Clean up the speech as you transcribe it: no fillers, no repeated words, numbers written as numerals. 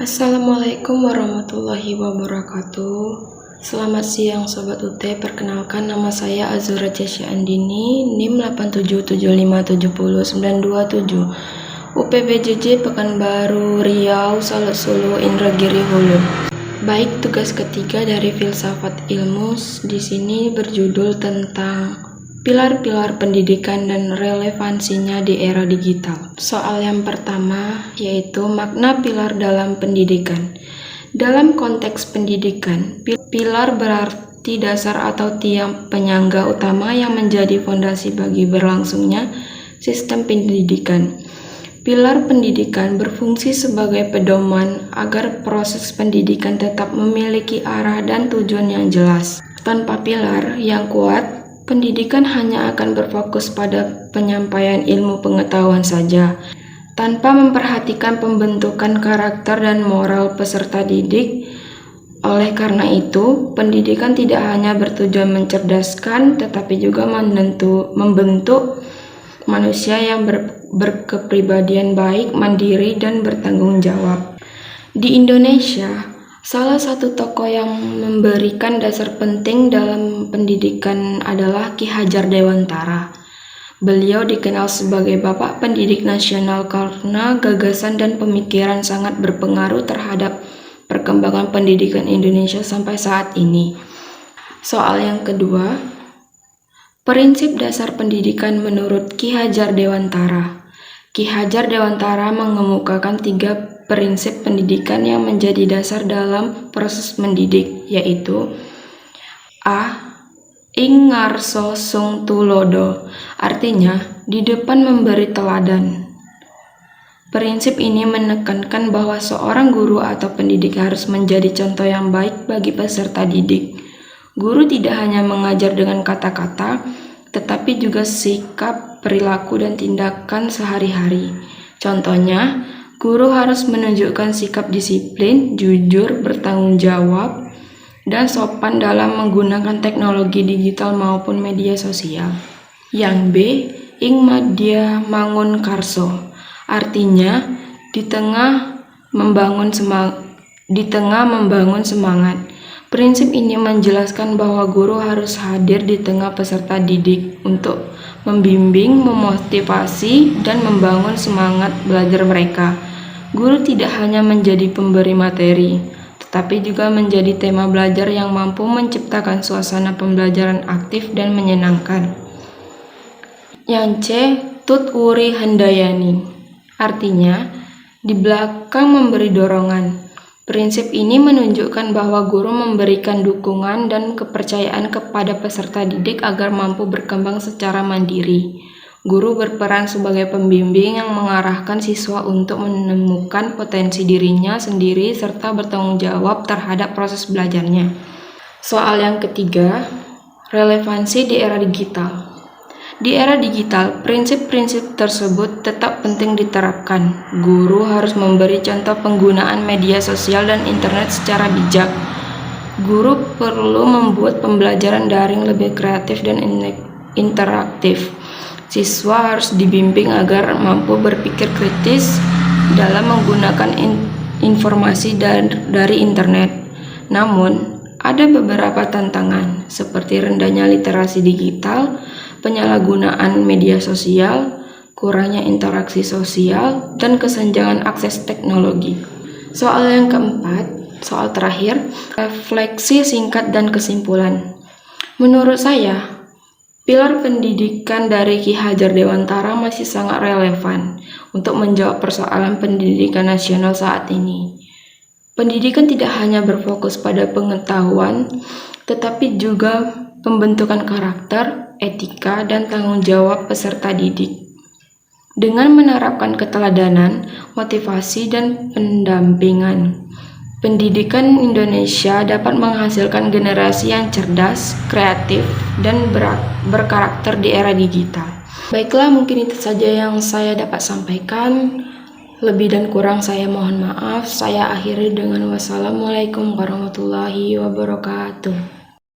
Assalamualaikum warahmatullahi wabarakatuh. Selamat siang Sobat UT, perkenalkan nama saya Azura Cesya Andini, NIM 8775709227, UPBJJ Pekanbaru, Riau, Salak Solo, Indragiri, Hulu. Baik, tugas ketiga dari filsafat ilmu di sini berjudul tentang pilar-pilar pendidikan dan relevansinya di era digital. Soal yang pertama yaitu makna pilar dalam pendidikan. Dalam konteks pendidikan, pilar berarti dasar atau tiang penyangga utama yang menjadi fondasi bagi berlangsungnya sistem pendidikan. Pilar pendidikan berfungsi sebagai pedoman agar proses pendidikan tetap memiliki arah dan tujuan yang jelas. Tanpa pilar yang kuat, pendidikan hanya akan berfokus pada penyampaian ilmu pengetahuan saja, tanpa memperhatikan pembentukan karakter dan moral peserta didik. Oleh karena itu, pendidikan tidak hanya bertujuan mencerdaskan, tetapi juga membentuk manusia yang berkepribadian baik, mandiri, dan bertanggung jawab. Di Indonesia, salah satu tokoh yang memberikan dasar penting dalam pendidikan adalah Ki Hajar Dewantara. Beliau dikenal sebagai Bapak Pendidik Nasional karena gagasan dan pemikiran sangat berpengaruh terhadap perkembangan pendidikan Indonesia sampai saat ini. Soal yang kedua, prinsip dasar pendidikan menurut Ki Hajar Dewantara. Ki Hajar Dewantara mengemukakan 3 prinsip pendidikan yang menjadi dasar dalam proses mendidik, yaitu A. Ing ngarso sung tulodo, artinya di depan memberi teladan. Prinsip ini menekankan bahwa seorang guru atau pendidik harus menjadi contoh yang baik bagi peserta didik. Guru tidak hanya mengajar dengan kata-kata, tetapi juga sikap, perilaku, dan tindakan sehari-hari. Contohnya, guru harus menunjukkan sikap disiplin, jujur, bertanggung jawab, dan sopan dalam menggunakan teknologi digital maupun media sosial. Yang B. Ing madya mangun karso, artinya di tengah membangun semangat. Prinsip ini menjelaskan bahwa guru harus hadir di tengah peserta didik untuk membimbing, memotivasi, dan membangun semangat belajar mereka. Guru tidak hanya menjadi pemberi materi, tetapi juga menjadi tema belajar yang mampu menciptakan suasana pembelajaran aktif dan menyenangkan. Yang C. Tut Wuri Handayani, artinya di belakang memberi dorongan. Prinsip ini menunjukkan bahwa guru memberikan dukungan dan kepercayaan kepada peserta didik agar mampu berkembang secara mandiri. Guru berperan sebagai pembimbing yang mengarahkan siswa untuk menemukan potensi dirinya sendiri serta bertanggung jawab terhadap proses belajarnya. Soal yang ketiga, relevansi di era digital. Di era digital, prinsip-prinsip tersebut tetap penting diterapkan. Guru harus memberi contoh penggunaan media sosial dan internet secara bijak. Guru perlu membuat pembelajaran daring lebih kreatif dan interaktif. Siswa harus dibimbing agar mampu berpikir kritis dalam menggunakan informasi dari internet. Namun, ada beberapa tantangan seperti rendahnya literasi digital, penyalahgunaan media sosial, kurangnya interaksi sosial, dan kesenjangan akses teknologi. Soal yang keempat, soal terakhir, refleksi singkat dan kesimpulan. Menurut saya, pilar pendidikan dari Ki Hajar Dewantara masih sangat relevan untuk menjawab persoalan pendidikan nasional saat ini. Pendidikan tidak hanya berfokus pada pengetahuan, tetapi juga pembentukan karakter, etika, dan tanggung jawab peserta didik. Dengan menerapkan keteladanan, motivasi, dan pendampingan, pendidikan Indonesia dapat menghasilkan generasi yang cerdas, kreatif, dan berkarakter di era digital. Baiklah, mungkin itu saja yang saya dapat sampaikan. Lebih dan kurang saya mohon maaf. Saya akhiri dengan wassalamualaikum warahmatullahi wabarakatuh.